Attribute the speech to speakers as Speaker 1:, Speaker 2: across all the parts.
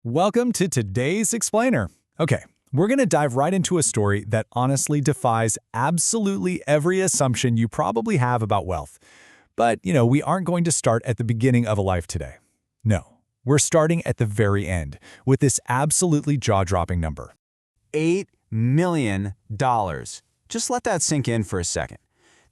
Speaker 1: Welcome to today's Explainer. Okay, we're going to dive right into a story that honestly defies absolutely every assumption you probably have about wealth. But, we aren't going to start at the beginning of a life today. No, we're starting at the very end with this absolutely jaw-dropping number.
Speaker 2: $8 million. Just let that sink in for a second.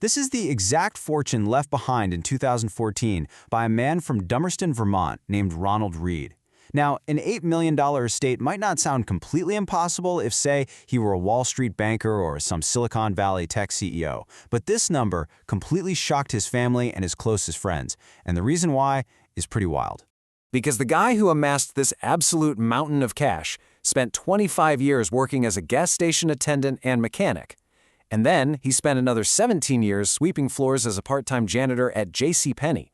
Speaker 2: This is the exact fortune left behind in 2014 by a man from Dummerston, Vermont named Ronald Read. Now, an $8 million estate might not sound completely impossible if, say, he were a Wall Street banker or some Silicon Valley tech CEO, but this number completely shocked his family and his closest friends, and the reason why is pretty wild.
Speaker 3: Because the guy who amassed this absolute mountain of cash spent 25 years working as a gas station attendant and mechanic. And then he spent another 17 years sweeping floors as a part-time janitor at JCPenney.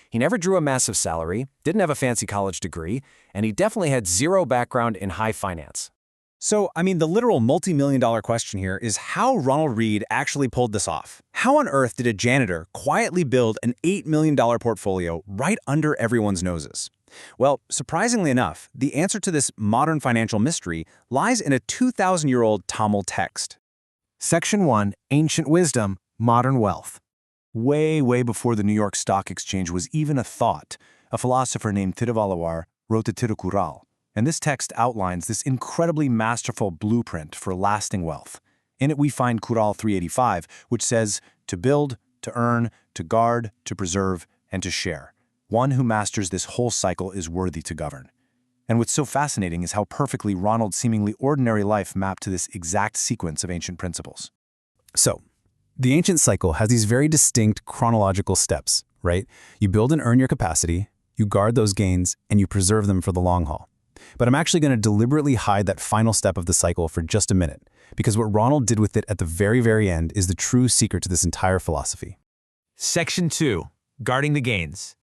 Speaker 3: He never drew a massive salary, didn't have a fancy college degree, and he definitely had zero background in high finance.
Speaker 4: So, the literal multi-million-dollar question here is how Ronald Read actually pulled this off. How on earth did a janitor quietly build an $8 million portfolio right under everyone's noses? Well, surprisingly enough, the answer to this modern financial mystery lies in a 2,000-year-old Tamil text.
Speaker 5: Section 1, Ancient Wisdom, Modern Wealth. Way before the New York Stock Exchange was even a thought, a philosopher named Tirukkural wrote the Tirukkural, and this text outlines this incredibly masterful blueprint for lasting wealth. In it we find Kural 385, which says, to build, to earn, to guard, to preserve, and to share. One who masters this whole cycle is worthy to govern. And what's so fascinating is how perfectly Ronald's seemingly ordinary life mapped to this exact sequence of ancient principles.
Speaker 1: So, the ancient cycle has these very distinct chronological steps, right? You build and earn your capacity, you guard those gains, and you preserve them for the long haul. But I'm actually going to deliberately hide that final step of the cycle for just a minute, because what Ronald did with it at the very end is the true secret to this entire philosophy.
Speaker 6: Section 2. Guarding the gains.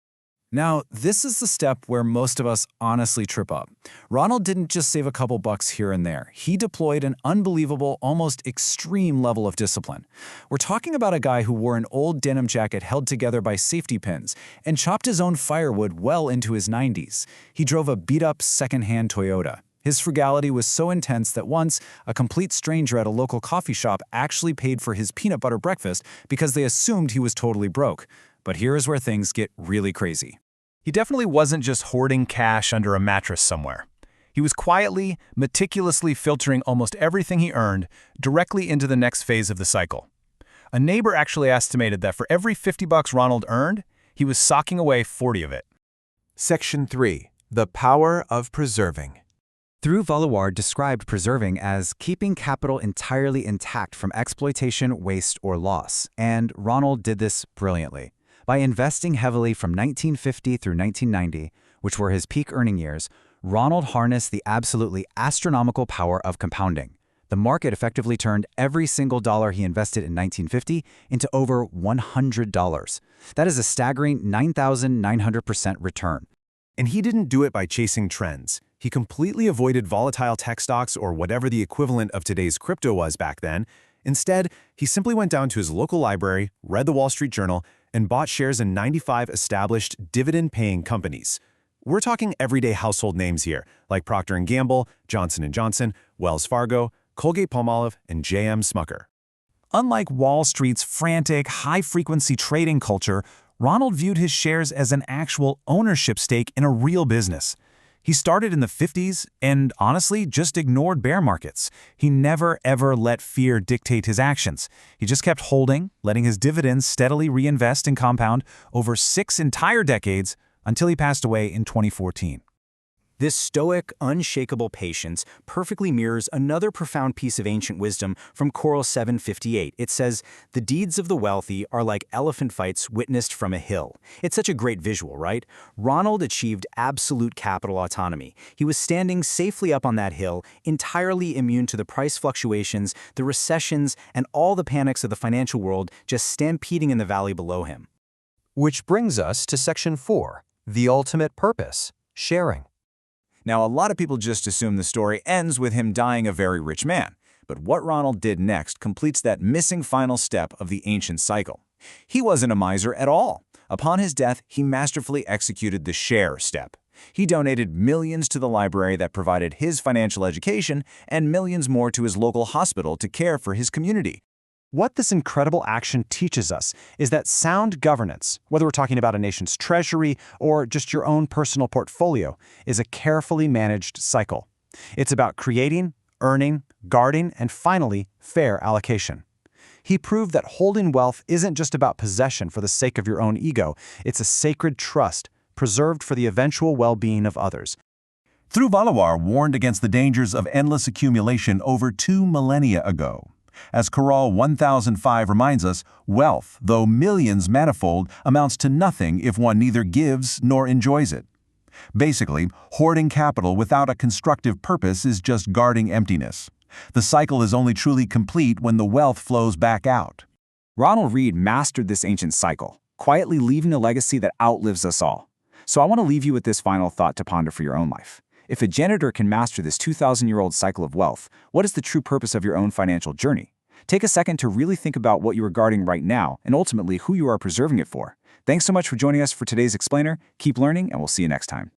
Speaker 7: Now, this is the step where most of us honestly trip up. Ronald didn't just save a couple bucks here and there. He deployed an unbelievable, almost extreme level of discipline. We're talking about a guy who wore an old denim jacket held together by safety pins and chopped his own firewood well into his 90s. He drove a beat-up second-hand Toyota. His frugality was so intense that once, a complete stranger at a local coffee shop actually paid for his peanut butter breakfast because they assumed he was totally broke. But here is where things get really crazy.
Speaker 8: He definitely wasn't just hoarding cash under a mattress somewhere. He was quietly, meticulously filtering almost everything he earned directly into the next phase of the cycle. A neighbor actually estimated that for every 50 bucks Ronald earned, he was socking away 40 of it.
Speaker 5: Section 3, The Power of Preserving.
Speaker 9: Thirukkural described preserving as keeping capital entirely intact from exploitation, waste, or loss, and Ronald did this brilliantly. By investing heavily from 1950 through 1990, which were his peak earning years, Ronald harnessed the absolutely astronomical power of compounding. The market effectively turned every single dollar he invested in 1950 into over $100. That is a staggering 9,900% return.
Speaker 10: And he didn't do it by chasing trends. He completely avoided volatile tech stocks or whatever the equivalent of today's crypto was back then. Instead, he simply went down to his local library, read the Wall Street Journal, and bought shares in 95 established dividend-paying companies. We're talking everyday household names here, like Procter & Gamble, Johnson & Johnson, Wells Fargo, Colgate-Palmolive, and J.M. Smucker.
Speaker 8: Unlike Wall Street's frantic, high-frequency trading culture, Ronald viewed his shares as an actual ownership stake in a real business. He started in the 50s and, honestly, just ignored bear markets. He never, ever let fear dictate his actions. He just kept holding, letting his dividends steadily reinvest and compound over 6 entire decades until he passed away in 2014.
Speaker 2: This stoic, unshakable patience perfectly mirrors another profound piece of ancient wisdom from Cural 758. It says, "The deeds of the wealthy are like elephant fights witnessed from a hill." It's such a great visual, right? Ronald achieved absolute capital autonomy. He was standing safely up on that hill, entirely immune to the price fluctuations, the recessions, and all the panics of the financial world just stampeding in the valley below him.
Speaker 11: Which brings us to Section 4, the ultimate purpose, sharing.
Speaker 4: Now, a lot of people just assume the story ends with him dying a very rich man, but what Ronald did next completes that missing final step of the ancient cycle. He wasn't a miser at all. Upon his death, he masterfully executed the share step.
Speaker 7: He donated millions to the library that provided his financial education and millions more to his local hospital to care for his community.
Speaker 5: What this incredible action teaches us is that sound governance, whether we're talking about a nation's treasury or just your own personal portfolio, is a carefully managed cycle. It's about creating, earning, guarding, and finally, fair allocation. He proved that holding wealth isn't just about possession for the sake of your own ego. It's a sacred trust, preserved for the eventual well-being of others.
Speaker 10: Thirukkural warned against the dangers of endless accumulation over 2 millennia ago. As Kural 1005 reminds us, wealth, though millions manifold, amounts to nothing if one neither gives nor enjoys it. Basically, hoarding capital without a constructive purpose is just guarding emptiness. The cycle is only truly complete when the wealth flows back out.
Speaker 7: Ronald Read mastered this ancient cycle, quietly leaving a legacy that outlives us all. So I want to leave you with this final thought to ponder for your own life. If a janitor can master this 2,000-year-old cycle of wealth, what is the true purpose of your own financial journey? Take a second to really think about what you are guarding right now and ultimately who you are preserving it for. Thanks so much for joining us for today's Explainer. Keep learning, and we'll see you next time.